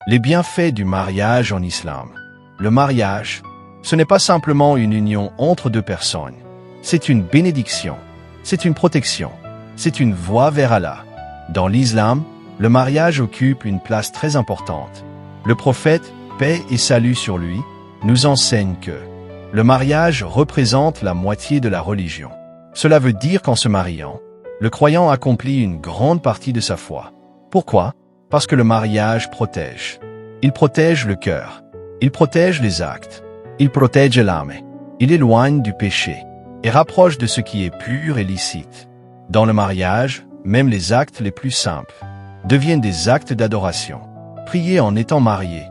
Les bienfaits du mariage en islam. Le mariage, ce n'est pas simplement une union entre deux personnes. C'est une bénédiction, c'est une protection, c'est une voie vers Allah. Dans l'islam, le mariage occupe une place très importante. Le prophète, paix et salut sur lui, nous enseigne que le mariage représente la moitié de la religion. Cela veut dire qu'en se mariant, le croyant accomplit une grande partie de sa foi. Pourquoi? Parce que le mariage protège. Il protège le cœur. Il protège les actes. Il protège l'âme. Il éloigne du péché et rapproche de ce qui est pur et licite. Dans le mariage, même les actes les plus simples deviennent des actes d'adoration. Prier en étant marié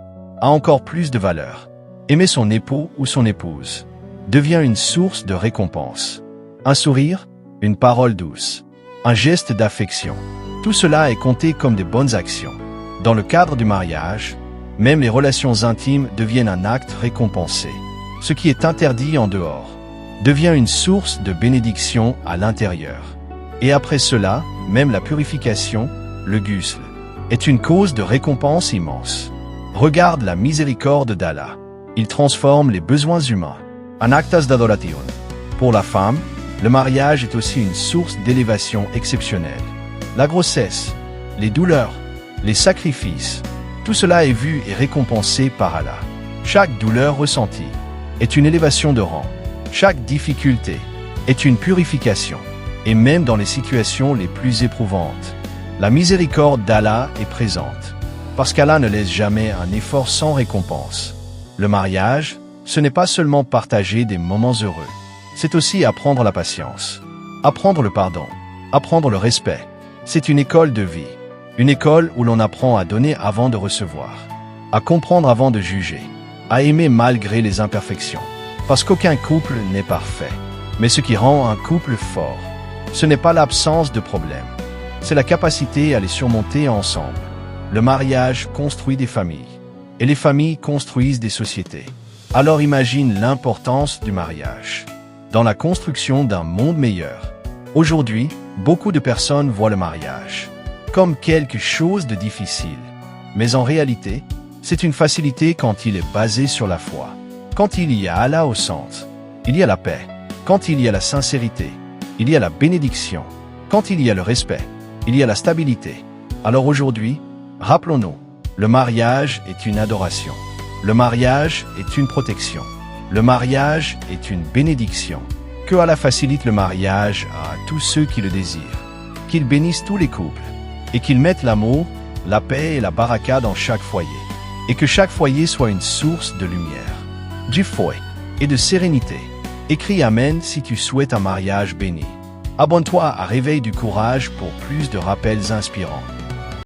a encore plus de valeur. Aimer son époux ou son épouse devient une source de récompense. Un sourire, une parole douce, un geste d'affection. Tout cela est compté comme des bonnes actions. Dans le cadre du mariage, même les relations intimes deviennent un acte récompensé. Ce qui est interdit en dehors devient une source de bénédiction à l'intérieur. Et après cela, même la purification, le ghusl, est une cause de récompense immense. Regarde la miséricorde d'Allah. Il transforme les besoins humains en actes d'adoration. Pour la femme, le mariage est aussi une source d'élévation exceptionnelle. La grossesse, les douleurs, les sacrifices, tout cela est vu et récompensé par Allah. Chaque douleur ressentie est une élévation de rang. Chaque difficulté est une purification. Et même dans les situations les plus éprouvantes, la miséricorde d'Allah est présente. Parce qu'Allah ne laisse jamais un effort sans récompense. Le mariage, ce n'est pas seulement partager des moments heureux. C'est aussi apprendre la patience, apprendre le pardon, apprendre le respect. C'est une école de vie. Une école où l'on apprend à donner avant de recevoir, à comprendre avant de juger, à aimer malgré les imperfections. Parce qu'aucun couple n'est parfait. Mais ce qui rend un couple fort, ce n'est pas l'absence de problèmes, c'est la capacité à les surmonter ensemble. Le mariage construit des familles, et les familles construisent des sociétés. Alors imagine l'importance du mariage dans la construction d'un monde meilleur. Aujourd'hui, beaucoup de personnes voient le mariage comme quelque chose de difficile. Mais en réalité, c'est une facilité quand il est basé sur la foi. Quand il y a Allah au centre, il y a la paix. Quand il y a la sincérité, il y a la bénédiction. Quand il y a le respect, il y a la stabilité. Alors aujourd'hui, rappelons-nous, le mariage est une adoration. Le mariage est une protection. Le mariage est une bénédiction. Que Allah facilite le mariage à tous ceux qui le désirent. Qu'il bénisse tous les couples. Et qu'il mette l'amour, la paix et la baraka dans chaque foyer. Et que chaque foyer soit une source de lumière, du fouet et de sérénité. Écris Amen si tu souhaites un mariage béni. Abonne-toi à Réveil du Courage pour plus de rappels inspirants.